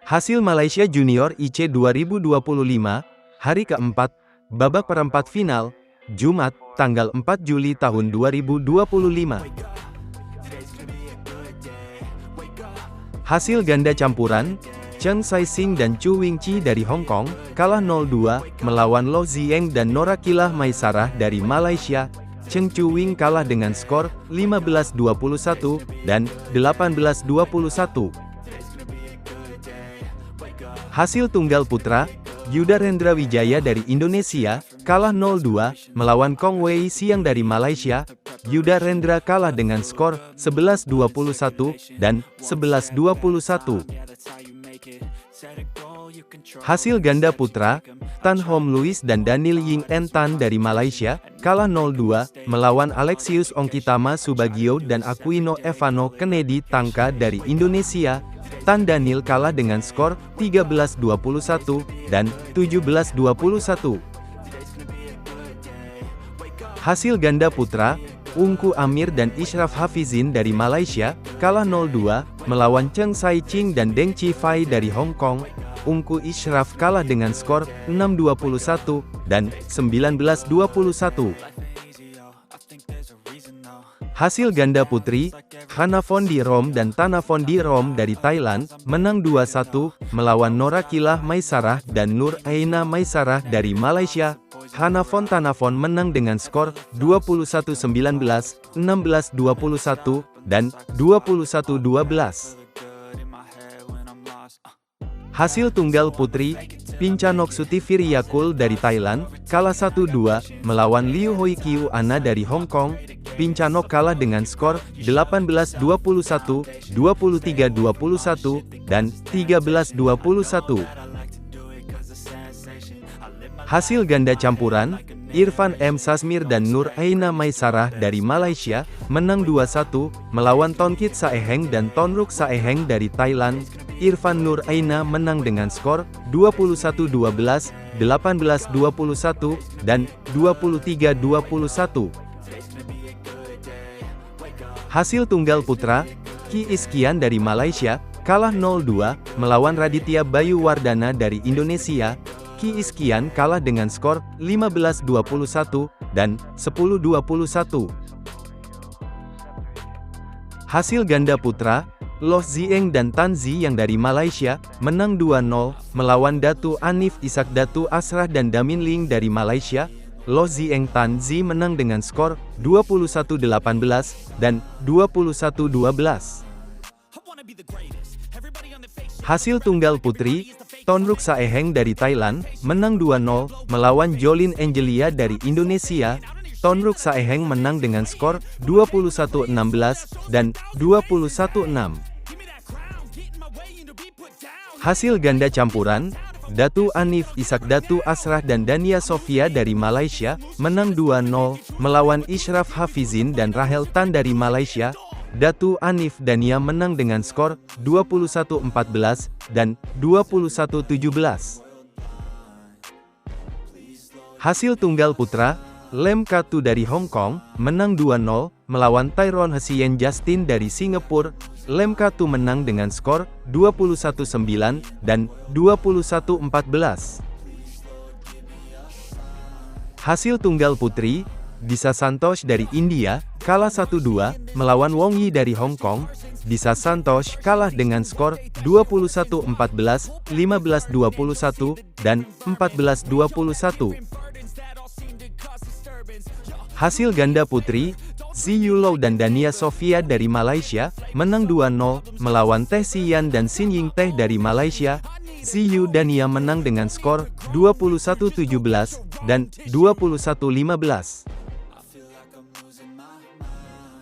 Hasil Malaysia Junior IC 2025, hari keempat, babak perempat final, Jumat, tanggal 4 Juli tahun 2025. Hasil ganda campuran, Chen Sai-sing dan Chu Wing-chi dari Hong Kong, kalah 0-2, melawan Loh Zieng dan Norakilah Maisarah dari Malaysia. Cheng Chu-wing kalah dengan skor 15-21 dan 18-21. Hasil tunggal putra, Yuda Rendra Wijaya dari Indonesia, kalah 0-2, melawan Kong Wei Siang dari Malaysia. Yuda Rendra kalah dengan skor 11-21 dan 11-21. Hasil ganda putra, Tan Hom Louis dan Daniel Ying En Tan dari Malaysia, kalah 0-2, melawan Alexius Ongkitama Subagio dan Aquino Evano Kennedy Tangka dari Indonesia. Tan Daniel kalah dengan skor 13-21 dan 17-21. Hasil ganda putra, Ungku Amir dan Ishraf Hafizin dari Malaysia, kalah 0-2, melawan Cheng Sai-ching dan Deng Chi Fai dari Hong Kong. Ungku Ishraf kalah dengan skor 6-21 dan 19-21. Hasil ganda putri, Hanafondirom dan Tanafondirom dari Thailand, menang 2-1, melawan Norakilah Maisarah dan Nur Aina Maisarah dari Malaysia. Tanafon menang dengan skor 21-19, 16-21, dan 21-12. Hasil tunggal putri, Pinchanok Sutiviriakul dari Thailand, kalah 1-2, melawan Liu Hoi Kiu Ana dari Hong Kong. Pinchanok kalah dengan skor 18-21, 23-21, dan 13-21. Hasil ganda campuran, Irfan M. Sasmir dan Nur Aina Maisarah dari Malaysia, menang 2-1, melawan Tonkit Saeheng dan Tonruk Saeheng dari Thailand. Irfan Nur Aina menang dengan skor 21-12, 18-21, dan 23-21. Hasil tunggal putra, Ki Iskian dari Malaysia, kalah 0-2, melawan Raditya Bayu Wardana dari Indonesia. Ki Iskian kalah dengan skor 15-21, dan 10-21. Hasil ganda putra, Loh Zieng dan Tan Zi yang dari Malaysia, menang 2-0, melawan Datu Anif Isak Datu Asrah dan Damin Ling dari Malaysia. Loh Zieng Tan Zi menang dengan skor 21-18, dan 21-12. Hasil tunggal putri, Tonruk Saeheng dari Thailand, menang 2-0, melawan Jolin Angelia dari Indonesia. Tonruk Saeheng menang dengan skor 21-16, dan 21-6. Hasil ganda campuran, Datu Anif Isak Datu Asrah dan Dania Sofia dari Malaysia, menang 2-0, melawan Ishraf Hafizin dan Rahel Tan dari Malaysia. Datu Anif Dania menang dengan skor 21-14, dan 21-17. Hasil tunggal putra, Lem Katu dari Hong Kong, menang 2-0, melawan Tyrone Hsien Justin dari Singapura. Lem Katu menang dengan skor 21-9, dan 21-14. Hasil tunggal putri, Disha Santosh dari India, kalah 1-2, melawan Wong Yi dari Hong Kong. Disha Santosh kalah dengan skor 21-14, 15-21, dan 14-21. Hasil ganda putri, Zi Yulo dan Dania Sofia dari Malaysia, menang 2-0, melawan Teh Sian dan Sin Ying Teh dari Malaysia. Zi Yu Dania menang dengan skor 21-17, dan 21-15.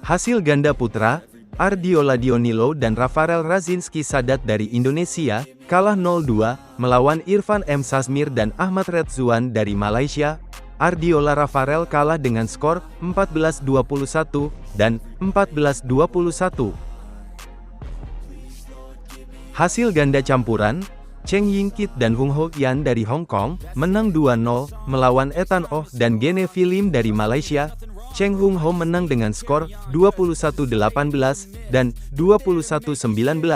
Hasil ganda putra, Ardiola Dionilo dan Rafael Razinski Sadat dari Indonesia, kalah 0-2, melawan Irfan M. Sasmir dan Ahmad Redzuan dari Malaysia. Ardiola Rafael kalah dengan skor 14-21, dan 14-21. Hasil ganda campuran, Cheng Ying Kit dan Hung Ho Yan dari Hong Kong, menang 2-0, melawan Ethan Oh dan Gene Phillim dari Malaysia. Cheng Hung Ho menang dengan skor 21-18 dan 21-19.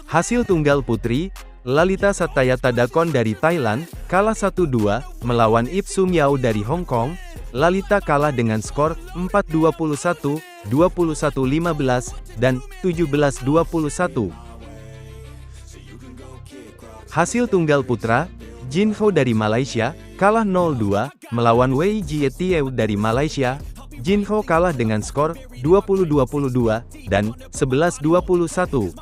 Hasil tunggal putri, Lalita Satyatadakon dari Thailand, kalah 1-2, melawan Ip Sum Yao dari Hong Kong. Lalita kalah dengan skor 4-21, 21-15, dan 17-21. Hasil tunggal putra, Jin Ho dari Malaysia, kalah 0-2, melawan Wei Jietiew dari Malaysia. Jin Ho kalah dengan skor 20-22, dan 11-21.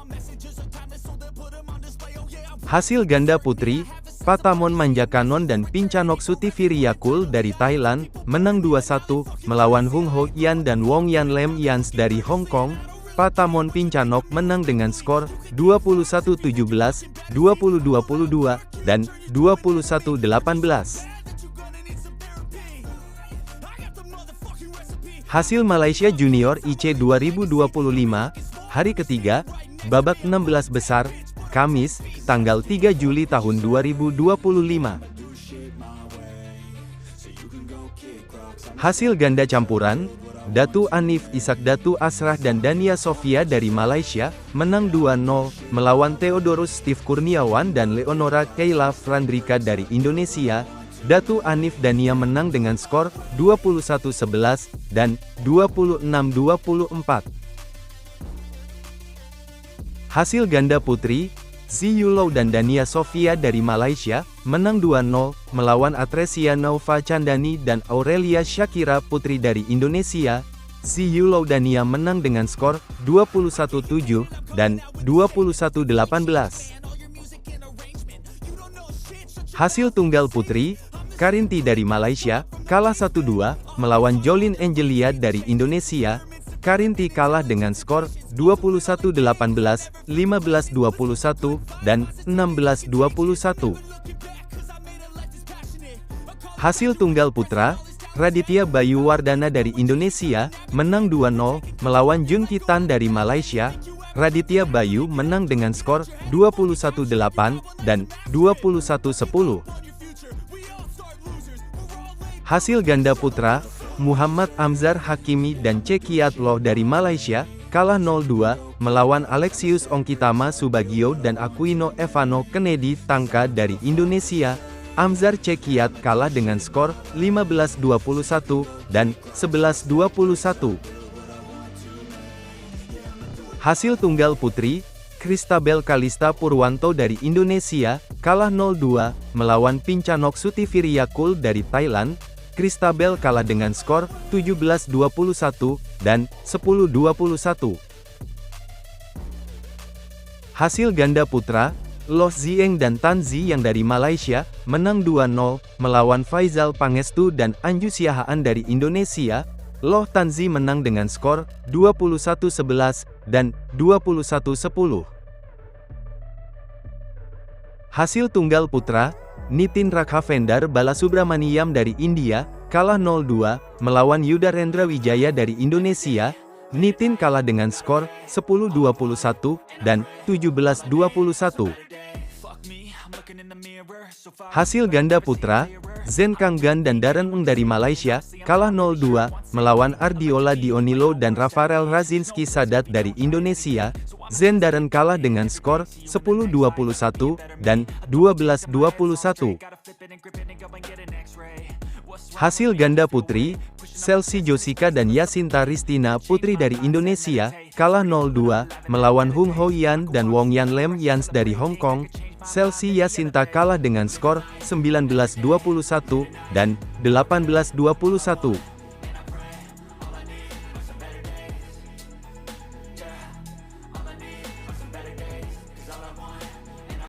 Hasil ganda putri, Patamon Manjakanon dan Pinchanok Sutiviriakul dari Thailand, menang 2-1, melawan Hung Ho Yan dan Wong Yan Lem Yans dari Hong Kong. Patamon Pinchanok menang dengan skor 21-17, 20-22, dan 21-18. Hasil Malaysia Junior IC 2025, hari ketiga, babak 16 besar, Kamis, tanggal 3 Juli tahun 2025. Hasil ganda campuran, Datu Anif Isak Datu Asrah dan Dania Sofia dari Malaysia, menang 2-0, melawan Theodorus Steve Kurniawan dan Leonora Kayla Frandrika dari Indonesia. Datu Anif Dania menang dengan skor 21-11, dan 26-24. Hasil ganda putri, Zi Yulo dan Dania Sofia dari Malaysia, menang 2-0, melawan Atresia Nova Chandani dan Aurelia Shakira Putri dari Indonesia. Zi Yulo Dania menang dengan skor 21-7, dan 21-18. Hasil tunggal putri, Karinti dari Malaysia, kalah 1-2, melawan Jolin Angelia dari Indonesia. Karinti kalah dengan skor 21-18, 15-21, dan 16-21. Hasil tunggal putra, Raditya Bayu Wardana dari Indonesia, menang 2-0, melawan Jun Kitan dari Malaysia. Raditya Bayu menang dengan skor 21-8, dan 21-10. Hasil ganda putra, Muhammad Amzar Hakimi dan Cekiat Loh dari Malaysia, kalah 0-2, melawan Alexius Ongkitama Subagio dan Aquino Evano Kennedy Tangka dari Indonesia. Amzar Cekiat kalah dengan skor 15-21, dan 11-21. Hasil tunggal putri, Christabel Kalista Purwanto dari Indonesia, kalah 0-2, melawan Pinchanok Sutiviriakul dari Thailand. Christabel kalah dengan skor 17-21, dan 10-21. Hasil ganda putra, Loh Zieng dan Tan Zi yang dari Malaysia, menang 2-0, melawan Faizal Pangestu dan Anju Siahaan dari Indonesia. Loh Tan Zi menang dengan skor 21-11, dan 21-10. Hasil tunggal putra, Nitin Raghavendra Balasubramaniam dari India, kalah 0-2, melawan Yudarendra Wijaya dari Indonesia. Nitin kalah dengan skor 10-21, dan 17-21. Hasil ganda putra, Zen Kanggan dan Darren Ng dari Malaysia, kalah 0-2, melawan Ardiola Dionilo dan Rafael Razinski Sadat dari Indonesia. Zen Darren kalah dengan skor 10-21, dan 12-21. Hasil ganda putri, Chelsea Josika dan Yasinta Ristina Putri dari Indonesia, kalah 0-2, melawan Hung Ho Yan dan Wong Yan Lem Yans dari Hong Kong. Chelsea Yasinta kalah dengan skor 19-21, dan 18-21.